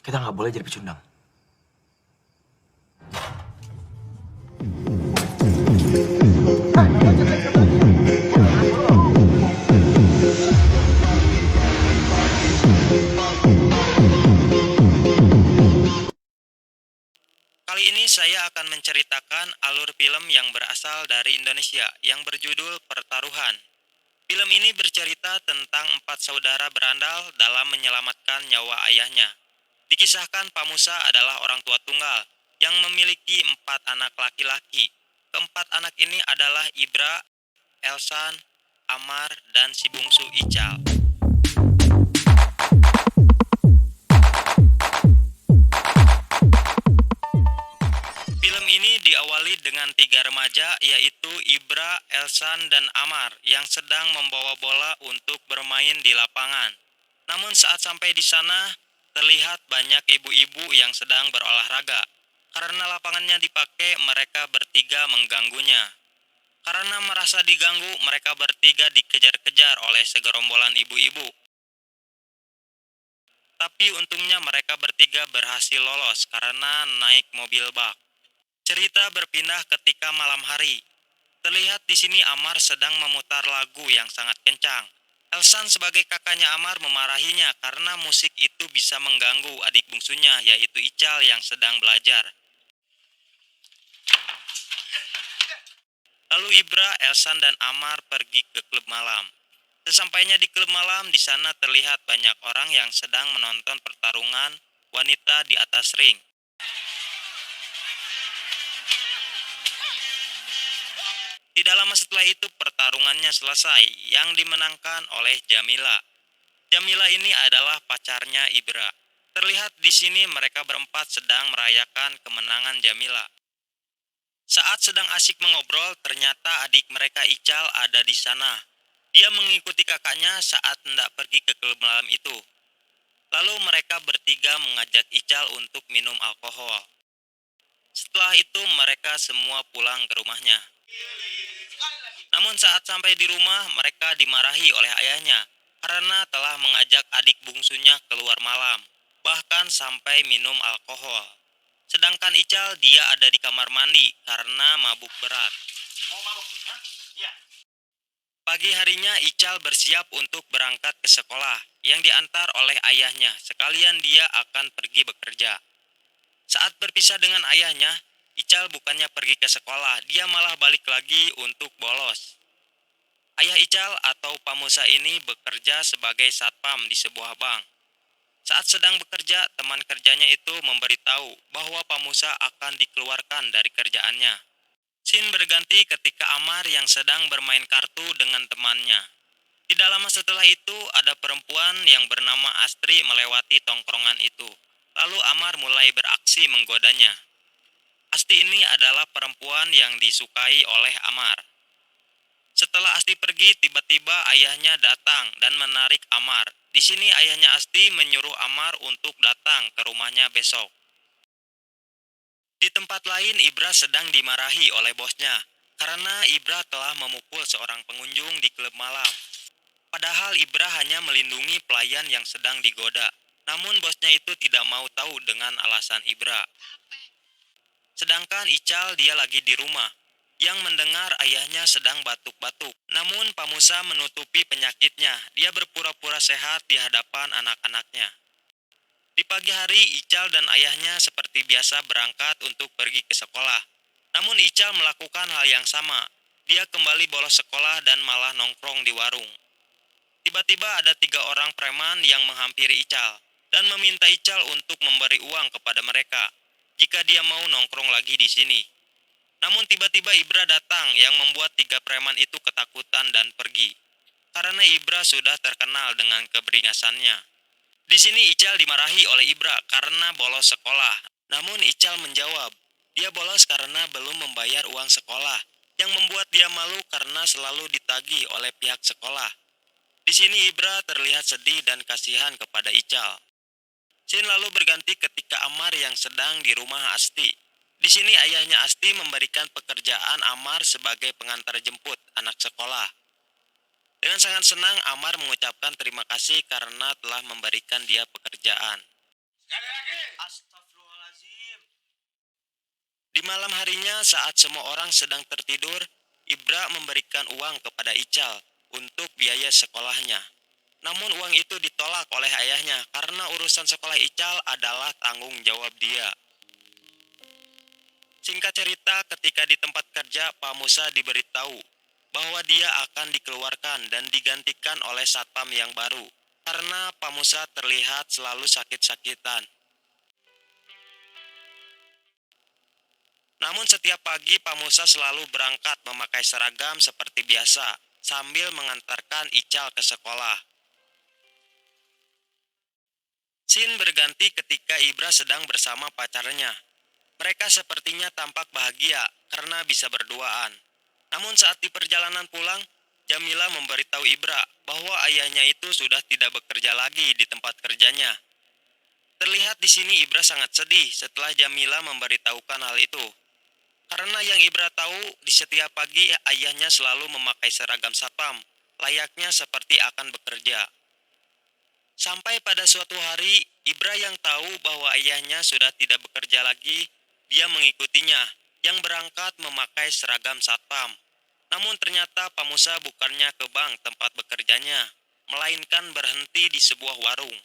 Kita nggak boleh jadi pecundang. Kali ini saya akan menceritakan alur film yang berasal dari Indonesia yang berjudul Pertaruhan. Film ini bercerita tentang 4 saudara berandal dalam menyelamatkan nyawa ayahnya. Dikisahkan Pak Musa adalah orang tua tunggal yang memiliki 4 anak laki-laki. Keempat anak ini adalah Ibra, Elsan, Amar, dan si bungsu Ical. Film ini diawali dengan 3 remaja yaitu Ibra, Elsan, dan Amar yang sedang membawa bola untuk bermain di lapangan. Namun saat sampai di sana, terlihat banyak ibu-ibu yang sedang berolahraga. Karena lapangannya dipakai, mereka bertiga mengganggunya. Karena merasa diganggu, mereka bertiga dikejar-kejar oleh segerombolan ibu-ibu. Tapi untungnya mereka bertiga berhasil lolos karena naik mobil bak. Cerita berpindah ketika malam hari. Terlihat di sini Amar sedang memutar lagu yang sangat kencang. Elsan sebagai kakaknya Amar memarahinya karena musik itu bisa mengganggu adik bungsunya yaitu Ical yang sedang belajar. Lalu Ibra, Elsan, dan Amar pergi ke klub malam. Sesampainya di klub malam, di sana terlihat banyak orang yang sedang menonton pertarungan wanita di atas ring. Tidak lama setelah itu pertarungannya selesai yang dimenangkan oleh Jamila. Jamila ini adalah pacarnya Ibra. Terlihat di sini mereka berempat sedang merayakan kemenangan Jamila. Saat sedang asyik mengobrol, ternyata adik mereka Ical ada di sana. Dia mengikuti kakaknya saat hendak pergi ke klub malam itu. Lalu mereka bertiga mengajak Ical untuk minum alkohol. Setelah itu mereka semua pulang ke rumahnya. Namun saat sampai di rumah, mereka dimarahi oleh ayahnya karena telah mengajak adik bungsunya keluar malam, bahkan sampai minum alkohol. Sedangkan Ical dia ada di kamar mandi karena mabuk berat. Pagi harinya Ical bersiap untuk berangkat ke sekolah yang diantar oleh ayahnya, sekalian dia akan pergi bekerja. Saat berpisah dengan ayahnya, Ical bukannya pergi ke sekolah, dia malah balik lagi untuk bolos. Ayah Ical atau Pak Musa ini bekerja sebagai satpam di sebuah bank. Saat sedang bekerja, teman kerjanya itu memberitahu bahwa Pak Musa akan dikeluarkan dari kerjaannya. Scene berganti ketika Amar yang sedang bermain kartu dengan temannya. Tidak lama setelah itu, ada perempuan yang bernama Astri melewati tongkrongan itu. Lalu Amar mulai beraksi menggodanya. Asti ini adalah perempuan yang disukai oleh Amar. Setelah Asti pergi, tiba-tiba ayahnya datang dan menarik Amar. Di sini ayahnya Asti menyuruh Amar untuk datang ke rumahnya besok. Di tempat lain, Ibra sedang dimarahi oleh bosnya karena Ibra telah memukul seorang pengunjung di klub malam. Padahal Ibra hanya melindungi pelayan yang sedang digoda. Namun bosnya itu tidak mau tahu dengan alasan Ibra. Sedangkan Ical dia lagi di rumah, yang mendengar ayahnya sedang batuk-batuk. Namun Pak Musa menutupi penyakitnya, dia berpura-pura sehat di hadapan anak-anaknya. Di pagi hari, Ical dan ayahnya seperti biasa berangkat untuk pergi ke sekolah. Namun Ical melakukan hal yang sama. Dia kembali bolos sekolah dan malah nongkrong di warung. Tiba-tiba ada 3 orang preman yang menghampiri Ical dan meminta Ical untuk memberi uang kepada mereka jika dia mau nongkrong lagi di sini. Namun tiba-tiba Ibra datang yang membuat 3 preman itu ketakutan dan pergi. Karena Ibra sudah terkenal dengan keberingasannya. Di sini Ical dimarahi oleh Ibra karena bolos sekolah. Namun Ical menjawab, dia bolos karena belum membayar uang sekolah, yang membuat dia malu karena selalu ditagih oleh pihak sekolah. Di sini Ibra terlihat sedih dan kasihan kepada Ical. Scene lalu berganti ketika Amar yang sedang di rumah Asti. Di sini ayahnya Asti memberikan pekerjaan Amar sebagai pengantar jemput anak sekolah. Dengan sangat senang Amar mengucapkan terima kasih karena telah memberikan dia pekerjaan. malam harinya saat semua orang sedang tertidur, Ibra memberikan uang kepada Ical untuk biaya sekolahnya. Namun uang itu ditolak oleh ayahnya karena urusan sekolah Ical adalah tanggung jawab dia. Singkat cerita, ketika di tempat kerja, Pak Musa diberitahu bahwa dia akan dikeluarkan dan digantikan oleh satpam yang baru karena Pak Musa terlihat selalu sakit-sakitan. Namun setiap pagi Pak Musa selalu berangkat memakai seragam seperti biasa sambil mengantarkan Ical ke sekolah. Scene berganti ketika Ibra sedang bersama pacarnya. Mereka sepertinya tampak bahagia karena bisa berduaan. Namun saat di perjalanan pulang, Jamila memberitahu Ibra bahwa ayahnya itu sudah tidak bekerja lagi di tempat kerjanya. Terlihat di sini Ibra sangat sedih setelah Jamila memberitahukan hal itu. Karena yang Ibra tahu, di setiap pagi ayahnya selalu memakai seragam satpam, layaknya seperti akan bekerja. Sampai pada suatu hari, Ibra yang tahu bahwa ayahnya sudah tidak bekerja lagi, dia mengikutinya, yang berangkat memakai seragam satpam. Namun ternyata Pak Musa bukannya ke bank tempat bekerjanya, melainkan berhenti di sebuah warung.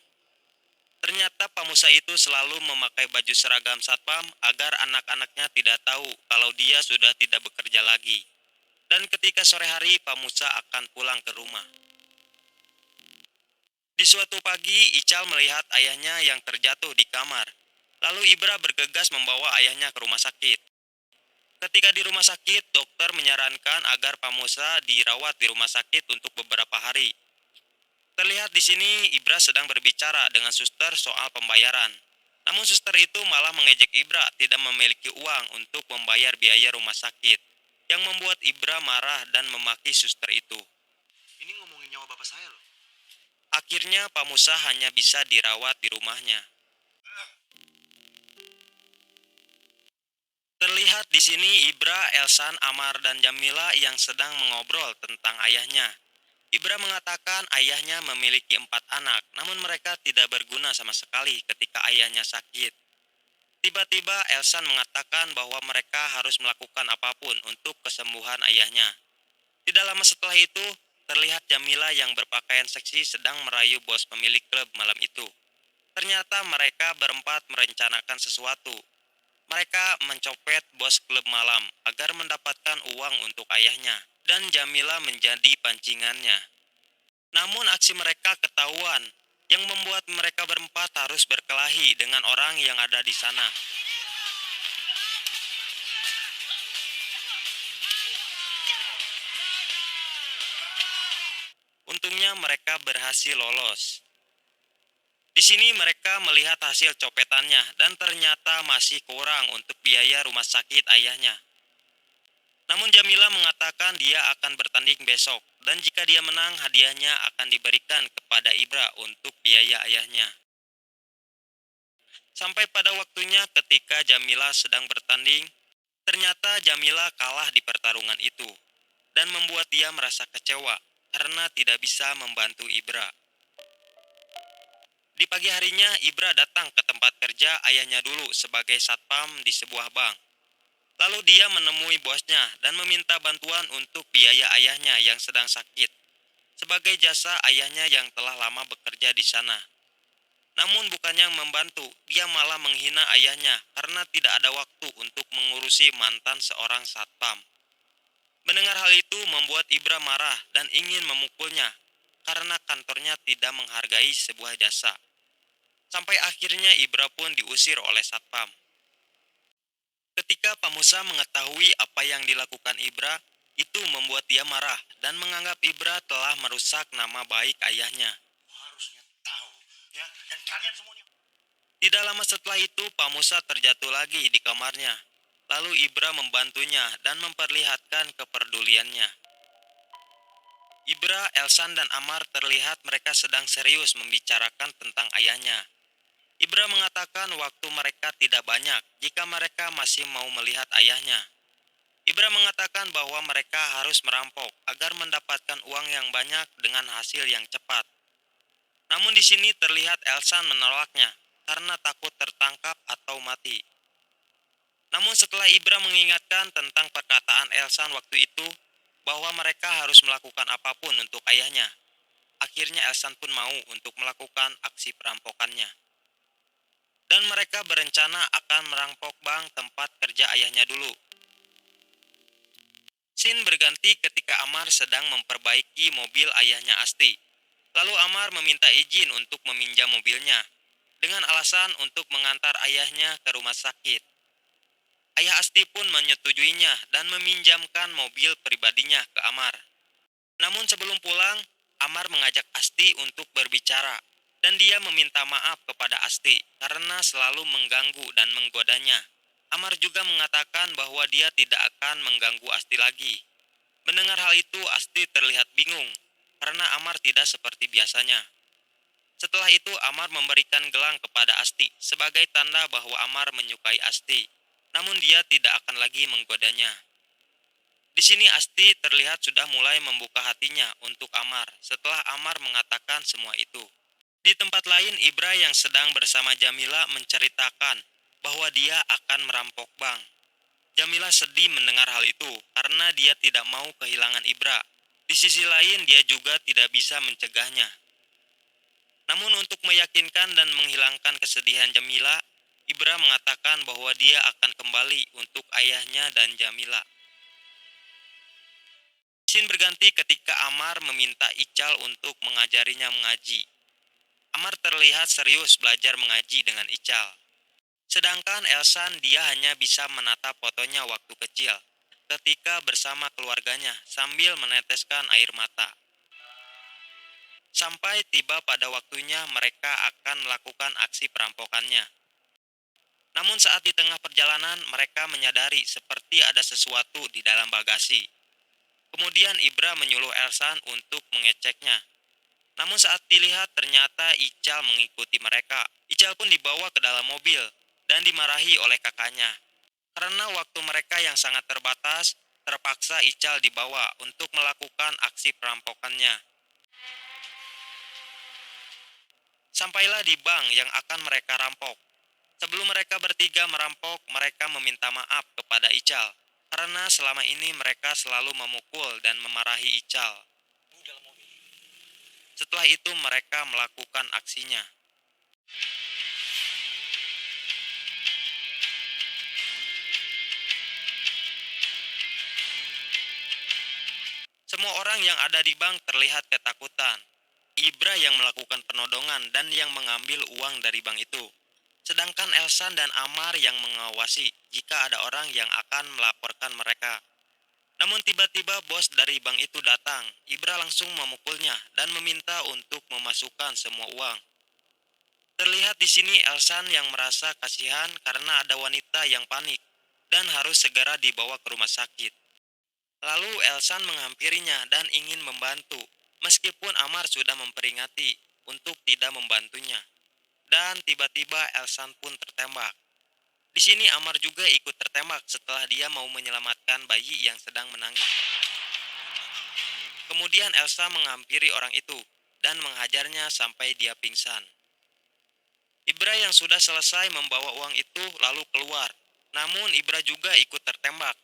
Ternyata Pak Musa itu selalu memakai baju seragam satpam agar anak-anaknya tidak tahu kalau dia sudah tidak bekerja lagi. Dan ketika sore hari, Pak Musa akan pulang ke rumah. Di suatu pagi, Ical melihat ayahnya yang terjatuh di kamar. Lalu Ibra bergegas membawa ayahnya ke rumah sakit. Ketika di rumah sakit, dokter menyarankan agar Pak Musa dirawat di rumah sakit untuk beberapa hari. Terlihat di sini Ibra sedang berbicara dengan suster soal pembayaran. Namun suster itu malah mengejek Ibra tidak memiliki uang untuk membayar biaya rumah sakit, yang membuat Ibra marah dan memaki suster itu. Ini ngomongin nyawa bapak saya loh. Akhirnya Pak Musa hanya bisa dirawat di rumahnya. Terlihat di sini Ibra, Elsan, Amar, dan Jamila yang sedang mengobrol tentang ayahnya. Ibra mengatakan ayahnya memiliki 4 anak, namun mereka tidak berguna sama sekali ketika ayahnya sakit. Tiba-tiba Elsan mengatakan bahwa mereka harus melakukan apapun untuk kesembuhan ayahnya. Tidak lama setelah itu, terlihat Jamila yang berpakaian seksi sedang merayu bos pemilik klub malam itu. Ternyata mereka berempat merencanakan sesuatu. Mereka mencopet bos klub malam agar mendapatkan uang untuk ayahnya, dan Jamila menjadi pancingannya. Namun aksi mereka ketahuan, yang membuat mereka berempat harus berkelahi dengan orang yang ada di sana. Untungnya mereka berhasil lolos. Di sini mereka melihat hasil copetannya dan ternyata masih kurang untuk biaya rumah sakit ayahnya. Namun Jamila mengatakan dia akan bertanding besok dan jika dia menang hadiahnya akan diberikan kepada Ibra untuk biaya ayahnya. Sampai pada waktunya ketika Jamila sedang bertanding, ternyata Jamila kalah di pertarungan itu dan membuat dia merasa kecewa karena tidak bisa membantu Ibra. Di pagi harinya, Ibra datang ke tempat kerja ayahnya dulu sebagai satpam di sebuah bank. Lalu dia menemui bosnya dan meminta bantuan untuk biaya ayahnya yang sedang sakit, sebagai jasa ayahnya yang telah lama bekerja di sana. Namun bukannya membantu, dia malah menghina ayahnya karena tidak ada waktu untuk mengurusi mantan seorang satpam. Mendengar hal itu membuat Ibra marah dan ingin memukulnya karena kantornya tidak menghargai sebuah jasa. Sampai akhirnya Ibra pun diusir oleh satpam. Ketika Pak Musa mengetahui apa yang dilakukan Ibra, itu membuat dia marah dan menganggap Ibra telah merusak nama baik ayahnya. Harusnya tahu, ya. Dan kalian semuanya. Tidak lama setelah itu, Pak Musa terjatuh lagi di kamarnya. Lalu Ibra membantunya dan memperlihatkan kepeduliannya. Ibra, Elsan, dan Amar terlihat mereka sedang serius membicarakan tentang ayahnya. Ibra mengatakan waktu mereka tidak banyak jika mereka masih mau melihat ayahnya. Ibra mengatakan bahwa mereka harus merampok agar mendapatkan uang yang banyak dengan hasil yang cepat. Namun di sini terlihat Elsan menolaknya karena takut tertangkap atau mati. Namun setelah Ibra mengingatkan tentang perkataan Elsan waktu itu, bahwa mereka harus melakukan apapun untuk ayahnya, akhirnya Elsan pun mau untuk melakukan aksi perampokannya. Dan mereka berencana akan merampok bank tempat kerja ayahnya dulu. Scene berganti ketika Amar sedang memperbaiki mobil ayahnya Asti. Lalu Amar meminta izin untuk meminjam mobilnya, dengan alasan untuk mengantar ayahnya ke rumah sakit. Ayah Asti pun menyetujuinya dan meminjamkan mobil pribadinya ke Amar. Namun sebelum pulang, Amar mengajak Asti untuk berbicara, dan dia meminta maaf kepada Asti karena selalu mengganggu dan menggodanya. Amar juga mengatakan bahwa dia tidak akan mengganggu Asti lagi. Mendengar hal itu, Asti terlihat bingung karena Amar tidak seperti biasanya. Setelah itu, Amar memberikan gelang kepada Asti sebagai tanda bahwa Amar menyukai Asti. Namun dia tidak akan lagi menggodanya. Di sini Asti terlihat sudah mulai membuka hatinya untuk Amar setelah Amar mengatakan semua itu. Di tempat lain, Ibra yang sedang bersama Jamila menceritakan bahwa dia akan merampok bank. Jamila sedih mendengar hal itu karena dia tidak mau kehilangan Ibra. Di sisi lain, dia juga tidak bisa mencegahnya. Namun untuk meyakinkan dan menghilangkan kesedihan Jamila, Ibra mengatakan bahwa dia akan kembali untuk ayahnya dan Jamila. Scene berganti ketika Amar meminta Ical untuk mengajarinya mengaji. Amar terlihat serius belajar mengaji dengan Ical. Sedangkan Elsan dia hanya bisa menatap fotonya waktu kecil, ketika bersama keluarganya sambil meneteskan air mata. Sampai tiba pada waktunya mereka akan melakukan aksi perampokannya. Namun saat di tengah perjalanan mereka menyadari seperti ada sesuatu di dalam bagasi. Kemudian Ibra menyuruh Elsan untuk mengeceknya. Namun saat dilihat ternyata Ical mengikuti mereka. Ical pun dibawa ke dalam mobil dan dimarahi oleh kakaknya. Karena waktu mereka yang sangat terbatas, terpaksa Ical dibawa untuk melakukan aksi perampokannya. Sampailah di bank yang akan mereka rampok. Sebelum mereka bertiga merampok, mereka meminta maaf kepada Ical. Karena selama ini mereka selalu memukul dan memarahi Ical. Setelah itu mereka melakukan aksinya. Semua orang yang ada di bank terlihat ketakutan. Ibra yang melakukan penodongan dan yang mengambil uang dari bank itu. Sedangkan Elsan dan Amar yang mengawasi jika ada orang yang akan melaporkan mereka. Namun tiba-tiba bos dari bank itu datang. Ibra langsung memukulnya dan meminta untuk memasukkan semua uang. Terlihat di sini Elsan yang merasa kasihan karena ada wanita yang panik dan harus segera dibawa ke rumah sakit. Lalu Elsan menghampirinya dan ingin membantu, meskipun Amar sudah memperingati untuk tidak membantunya. Dan tiba-tiba Elsan pun tertembak. Di sini Amar juga ikut tertembak setelah dia mau menyelamatkan bayi yang sedang menangis. Kemudian Elsa menghampiri orang itu dan menghajarnya sampai dia pingsan. Ibra yang sudah selesai membawa uang itu lalu keluar. Namun Ibra juga ikut tertembak.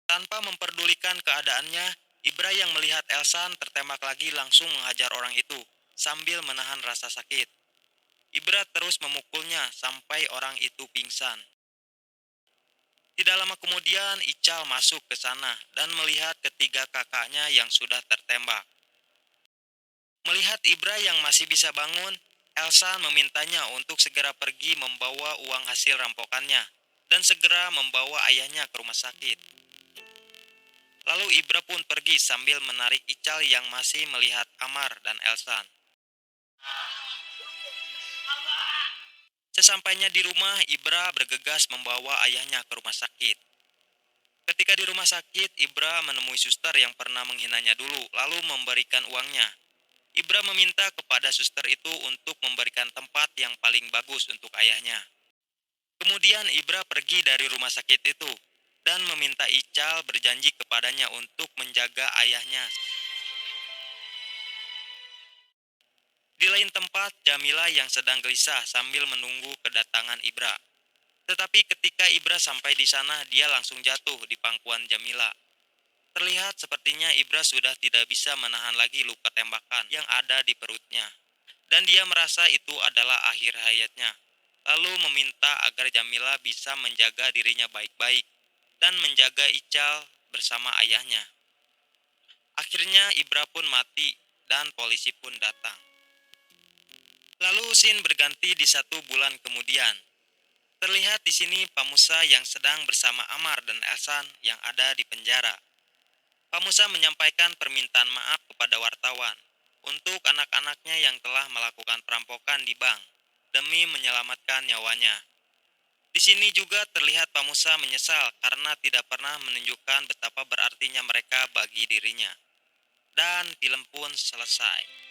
Tanpa memperdulikan keadaannya, Ibra yang melihat Elsan tertembak lagi langsung menghajar orang itu sambil menahan rasa sakit. Ibra terus memukulnya sampai orang itu pingsan. Tidak lama kemudian Ical masuk ke sana dan melihat ketiga kakaknya yang sudah tertembak. Melihat Ibra yang masih bisa bangun, Elsa memintanya untuk segera pergi membawa uang hasil rampokannya dan segera membawa ayahnya ke rumah sakit. Lalu Ibra pun pergi sambil menarik Ical yang masih melihat Amar dan Elsan. Sesampainya di rumah, Ibra bergegas membawa ayahnya ke rumah sakit. Ketika di rumah sakit, Ibra menemui suster yang pernah menghinanya dulu, lalu memberikan uangnya. Ibra meminta kepada suster itu untuk memberikan tempat yang paling bagus untuk ayahnya. Kemudian Ibra pergi dari rumah sakit itu dan meminta Ical berjanji kepadanya untuk menjaga ayahnya. Di lain tempat, Jamila yang sedang gelisah sambil menunggu kedatangan Ibra. Tetapi ketika Ibra sampai di sana, dia langsung jatuh di pangkuan Jamila. Terlihat sepertinya Ibra sudah tidak bisa menahan lagi luka tembakan yang ada di perutnya. Dan dia merasa itu adalah akhir hayatnya. Lalu meminta agar Jamila bisa menjaga dirinya baik-baik dan menjaga Ical bersama ayahnya. Akhirnya Ibra pun mati dan polisi pun datang. Lalu scene berganti di 1 bulan kemudian. Terlihat di sini Pak Musa yang sedang bersama Amar dan Elsan yang ada di penjara. Pak Musa menyampaikan permintaan maaf kepada wartawan untuk anak-anaknya yang telah melakukan perampokan di bank demi menyelamatkan nyawanya. Di sini juga terlihat Pak Musa menyesal karena tidak pernah menunjukkan betapa berartinya mereka bagi dirinya. Dan film pun selesai.